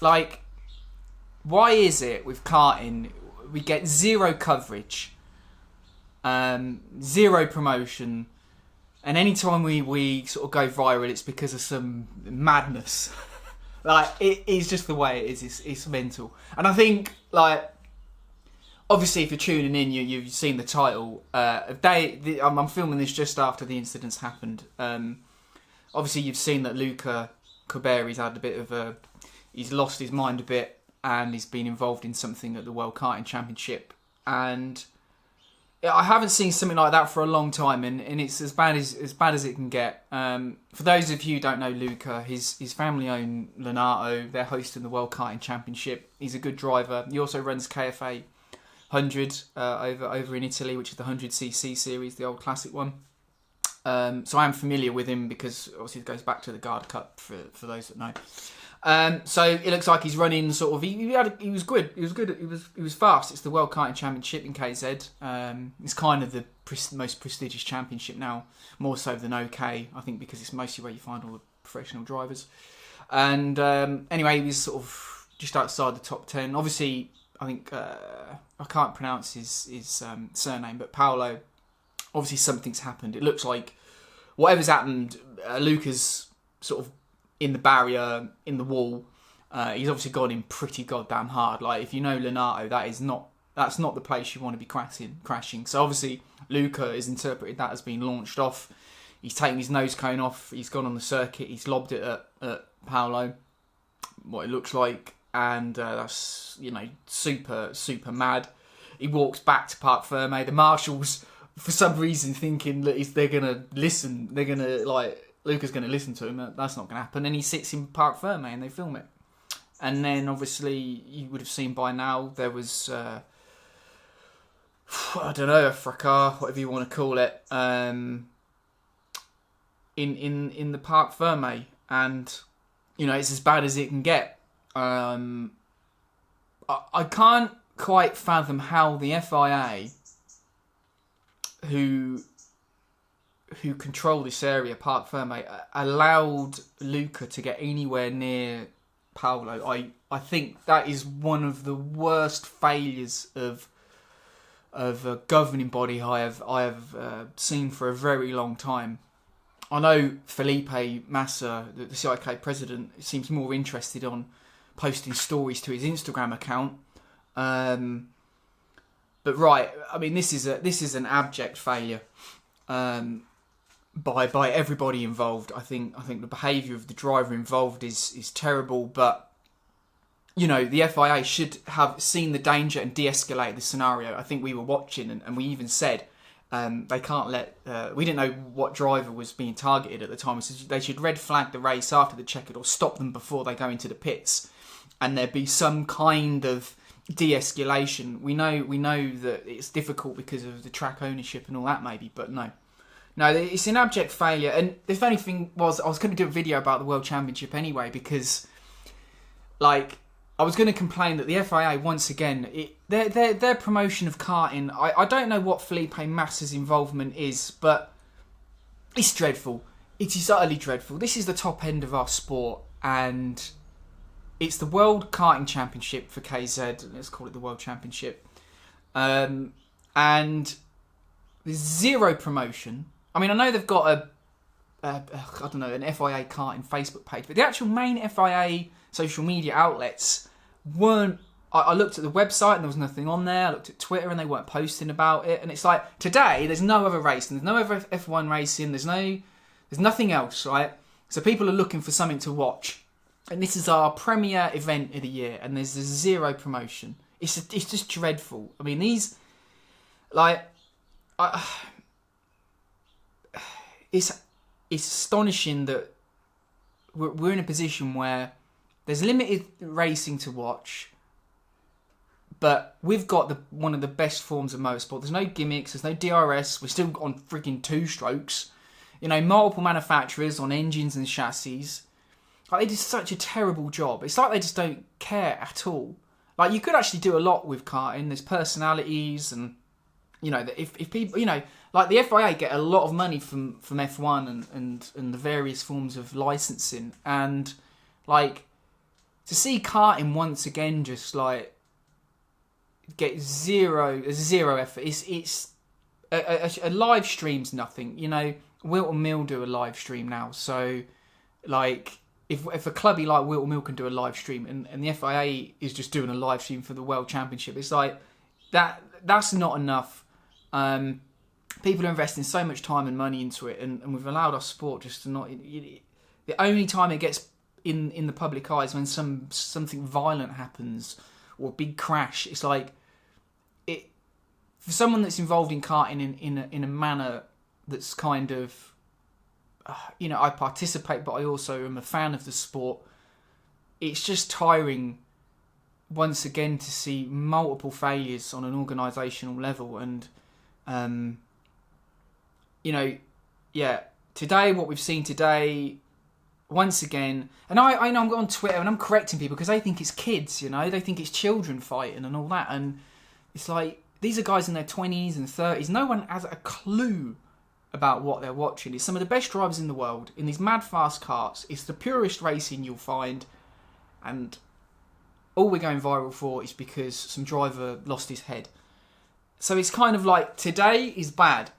like, why is it with karting we get zero coverage, zero promotion, and anytime we sort of go viral, it's because of some madness. Like, it is just the way it is. It's mental. And I think, like, obviously, if you're tuning in, you've seen the title. I'm filming this just after the incidents happened. Obviously, you've seen that Luca Corberi's had a bit of he's lost his mind a bit, and he's been involved in something at the World Karting Championship. And I haven't seen something like that for a long time, and it's as bad as it can get. For those of you who don't know Luca, his family own Lenato. They're hosting the World Karting Championship. He's a good driver. He also runs KFA 100 over in Italy, which is the 100cc series, the old classic one. So I am familiar with him because obviously it goes back to the Guard Cup for those that know. So it looks like he's running sort of. He was good. He was fast. It's the World Karting Championship in KZ. It's kind of the most prestigious championship now, more so than OK. I think because it's mostly where you find all the professional drivers. And anyway, he was sort of just outside the top 10. Obviously, I think I can't pronounce his surname, but Paolo. Obviously, something's happened. It looks like whatever's happened. Luca's sort of in the barrier, in the wall. He's obviously gone in pretty goddamn hard. Like, if you know Lenato, that's not the place you want to be crashing. So obviously Luca has interpreted that as being launched off. He's taken his nose cone off. He's gone on the circuit. He's lobbed it at Paolo, what it looks like, and that's, you know, super mad. He walks back to Parc Ferme. The marshals, for some reason, thinking that they're gonna listen. They're gonna, like, Luca's going to listen to him. That's not going to happen. And he sits in Parc Ferme and they film it. And then, obviously, you would have seen by now, there was, I don't know, a fracas, whatever you want to call it, in the Parc Ferme. And, you know, it's as bad as it can get. I can't quite fathom how the FIA, who control this area, Parc Ferme, allowed Luca to get anywhere near Paolo. I think that is one of the worst failures of a governing body I have seen for a very long time. I know Felipe Massa, the CIK president, seems more interested on posting stories to his Instagram account. But right, I mean, this is an abject failure. By everybody involved. I think the behaviour of the driver involved is terrible, but, you know, the FIA should have seen the danger and de-escalate the scenario. I think we were watching and we even said they can't let... we didn't know what driver was being targeted at the time, so they should red flag the race after the checkered or stop them before they go into the pits, and there'd be some kind of de-escalation. We know that it's difficult because of the track ownership and all that maybe, but no, it's an abject failure. And the funny thing was, I was going to do a video about the World Championship anyway, because, like, I was going to complain that the FIA, once again, their promotion of karting, I don't know what Felipe Massa's involvement is, but it's dreadful. It is utterly dreadful. This is the top end of our sport, and it's the World Karting Championship for KZ. Let's call it the World Championship. And there's zero promotion. I mean, I know they've got an FIA karting Facebook page, but the actual main FIA social media outlets weren't. I looked at the website and there was nothing on there. I looked at Twitter and they weren't posting about it. And it's like, today there's no other racing, there's no other F1 racing, there's nothing else, right? So people are looking for something to watch, and this is our premier event of the year, and there's zero promotion. It's just dreadful. I mean, these, like, it's astonishing that we're in a position where there's limited racing to watch, but we've got one of the best forms of motorsport. There's no gimmicks, there's no DRS, we're still on freaking two strokes. You know, multiple manufacturers on engines and chassis. Like, they did such a terrible job. It's like they just don't care at all. Like, you could actually do a lot with karting. There's personalities, and, you know, if people, you know, like the FIA get a lot of money from F1 and the various forms of licensing, and, like, to see karting once again just like get zero effort. It's a live stream's nothing. You know, Wilton Mill do a live stream now, so like if a clubby like Wilton Mill can do a live stream, and the FIA is just doing a live stream for the World Championship, it's like that's not enough. People are investing so much time and money into it, and we've allowed our sport just to not. The only time it gets in the public eye is when something violent happens or a big crash. It's like it for someone that's involved in karting in a manner that's kind of, you know, I participate, but I also am a fan of the sport. It's just tiring once again to see multiple failures on an organisational level, and you know, yeah, today what we've seen today. Once again, and I know I'm on Twitter and I'm correcting people because they think it's kids, you know, they think it's children fighting and all that, and it's like, these are guys in their 20s and 30s. No one has a clue about what they're watching. It's some of the best drivers in the world in these mad fast karts. It's the purest racing you'll find, and all we're going viral for is because some driver lost his head. So it's kind of like, today is bad,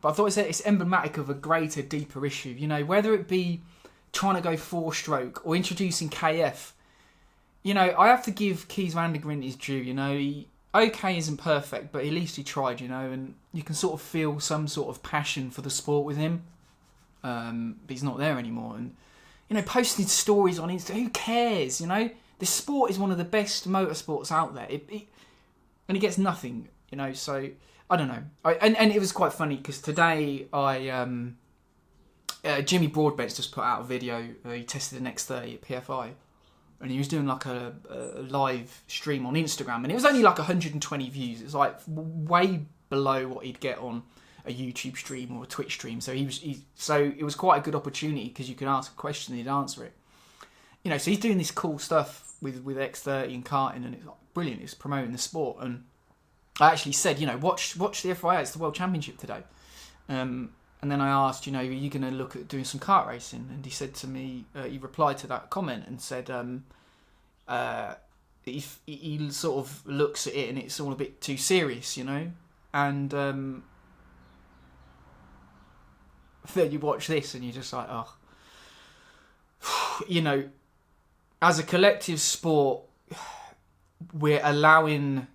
but I thought it's emblematic of a greater, deeper issue, you know, whether it be trying to go 4-stroke or introducing KF. You know, I have to give Kees van der Grint his due, you know. OK isn't perfect, but at least he tried, you know, and you can sort of feel some sort of passion for the sport with him. But he's not there anymore. And, you know, posting stories on Insta, who cares, you know? This sport is one of the best motorsports out there. And he gets nothing, you know, so I don't know. And it was quite funny because today Jimmy Broadbent's just put out a video. He tested the X30 at PFI, and he was doing like a live stream on Instagram, and it was only like 120 views. It's like way below what he'd get on a YouTube stream or a Twitch stream. So so it was quite a good opportunity because you could ask a question and he'd answer it. You know, so he's doing this cool stuff with X30 and karting, and it's like brilliant. It's promoting the sport. And I actually said, you know, watch the FIA. It's the World Championship today. And then I asked, you know, are you going to look at doing some kart racing? And he said to me, he replied to that comment and said, he sort of looks at it and it's all a bit too serious, you know. And then you watch this and you're just like, oh, you know, as a collective sport, we're allowing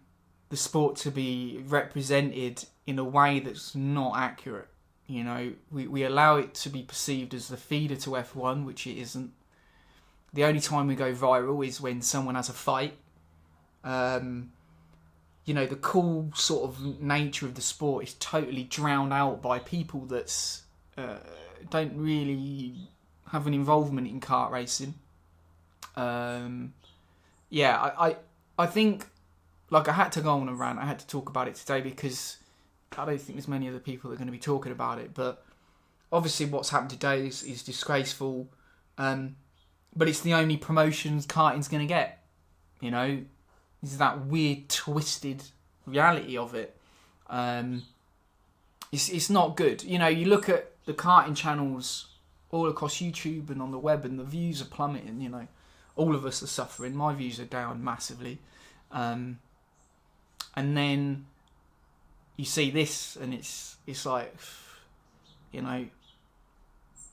the sport to be represented in a way that's not accurate. You know, we allow it to be perceived as the feeder to F1, which it isn't. The only time we go viral is when someone has a fight. You know, the cool sort of nature of the sport is totally drowned out by people that don't really have an involvement in kart racing. Yeah, I think, like, I had to go on a rant. I had to talk about it today because I don't think there's many other people that are going to be talking about it, but obviously what's happened today is disgraceful, but it's the only promotions karting's going to get, you know. It's that weird, twisted reality of it. It's not good. You know, you look at the karting channels all across YouTube and on the web, and the views are plummeting, you know. All of us are suffering. My views are down massively. And then you see this, and it's like, you know,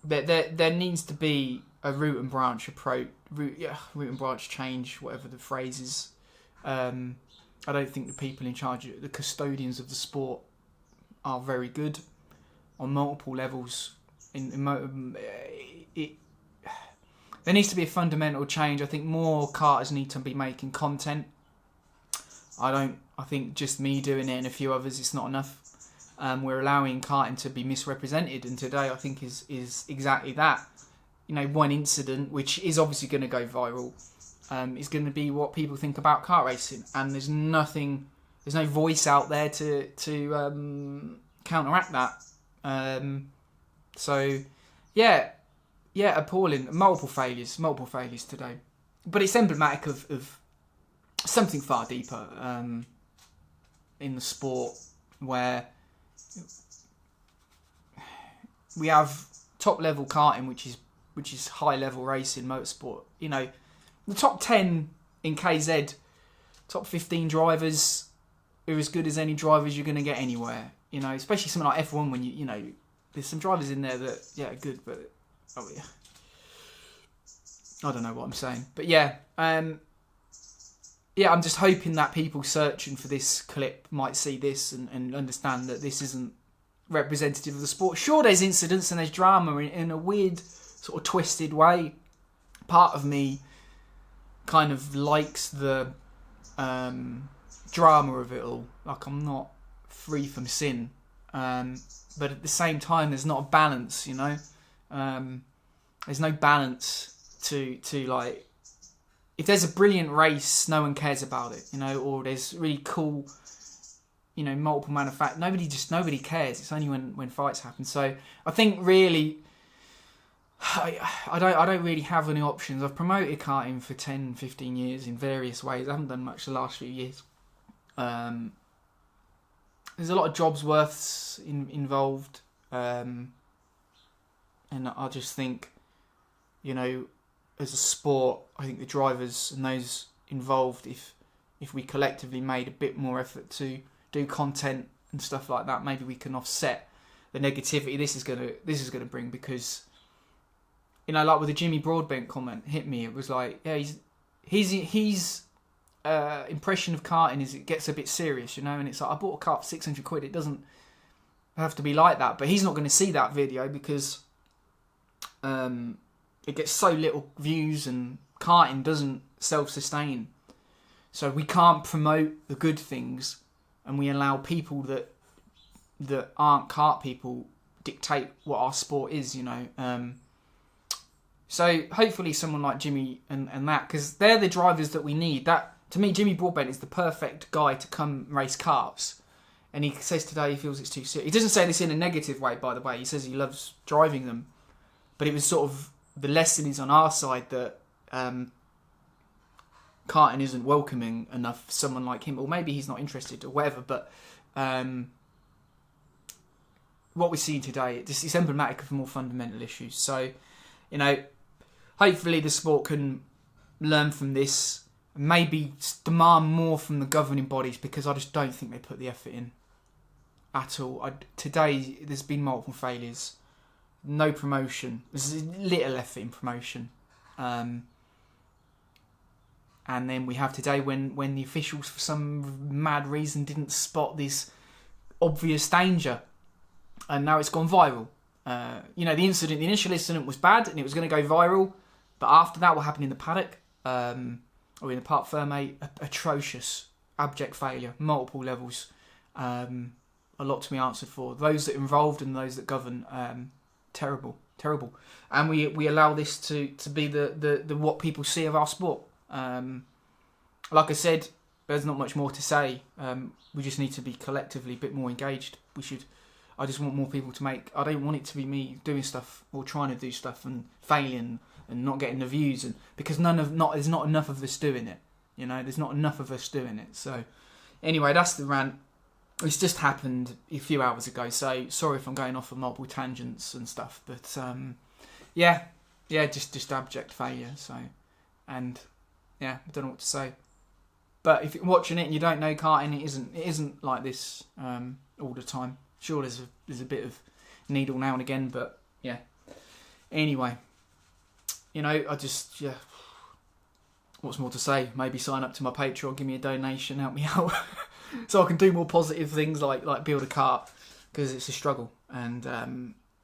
there needs to be a root and branch approach, root and branch change, whatever the phrase is. I don't think the people in charge, the custodians of the sport, are very good on multiple levels. There needs to be a fundamental change. I think more karters need to be making content. I think just me doing it and a few others, it's not enough. We're allowing karting to be misrepresented, and today I think is exactly that. You know, one incident, which is obviously going to go viral, is going to be what people think about kart racing, and there's no voice out there to counteract that. So, yeah, appalling. Multiple failures today, but it's emblematic of something far deeper in the sport, where we have top level karting, which is high level racing motorsport. You know, the top 10 in KZ, top 15 drivers are as good as any drivers you're going to get anywhere. You know, especially something like F1 when you know, there's some drivers in there that, yeah, are good, but, oh yeah. I don't know what I'm saying. But yeah, I'm just hoping that people searching for this clip might see this and understand that this isn't representative of the sport. Sure, there's incidents and there's drama in a weird, sort of twisted way. Part of me kind of likes the drama of it all. Like, I'm not free from sin. But at the same time, there's not a balance, you know? There's no balance to like, if there's a brilliant race, no one cares about it, you know, or there's really cool, you know, multiple nobody cares. It's only when fights happen. So I think really, I don't really have any options. I've promoted karting for 10, 15 years in various ways. I haven't done much the last few years. There's a lot of jobs worths involved. And I just think, you know, as a sport, I think the drivers and those involved, if we collectively made a bit more effort to do content and stuff like that, maybe we can offset the negativity this is gonna bring. Because, you know, like with the Jimmy Broadbent comment hit me, it was like, yeah, his impression of karting is it gets a bit serious, you know, and it's like, I bought a car for 600 quid. It doesn't have to be like that, but he's not going to see that video because it gets so little views, and karting doesn't self-sustain. So we can't promote the good things, and we allow people that aren't kart people dictate what our sport is, you know. So hopefully someone like Jimmy and that, because they're the drivers that we need. That, to me, Jimmy Broadbent is the perfect guy to come race karts. And he says today he feels it's too serious. He doesn't say this in a negative way, by the way. He says he loves driving them. But it was sort of, the lesson is on our side that karting isn't welcoming enough for someone like him. Or maybe he's not interested or whatever. But what we're seeing today, it's emblematic of more fundamental issues. So, you know, hopefully the sport can learn from this. Maybe demand more from the governing bodies, because I just don't think they put the effort in at all. Today, there's been multiple failures. No promotion. There's little effort in promotion. And then we have today when the officials, for some mad reason, didn't spot this obvious danger. And now it's gone viral. You know, the initial incident was bad and it was going to go viral. But after that, what happened in the paddock, or in the Parc Fermé, atrocious, abject failure, multiple levels. A lot to be answered for. Those that are involved and those that govern, terrible. And we allow this to be the what people see of our sport. Like I said, there's not much more to say. We just need to be collectively a bit more engaged. I just want more people to make. I don't want it to be me doing stuff or trying to do stuff and failing and not getting the views, and because there's not enough of us doing it. You know, there's not enough of us doing it. So anyway, that's the rant. It's just happened a few hours ago, so sorry if I'm going off on multiple tangents and stuff. But yeah, just abject failure. So, and yeah, I don't know what to say. But if you're watching it and you don't know karting, it isn't like this all the time. Sure, there's a bit of needle now and again, but yeah. Anyway, you know, what's more to say? Maybe sign up to my Patreon, give me a donation, help me out, so I can do more positive things like build a kart, because it's a struggle, and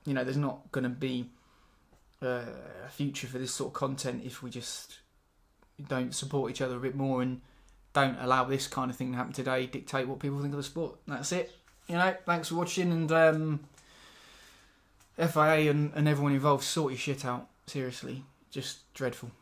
you know, there's not going to be a future for this sort of content if we just don't support each other a bit more and don't allow this kind of thing to happen today, dictate what people think of the sport. That's it. You know, thanks for watching, and FIA and everyone involved, sort your shit out. Seriously, just dreadful.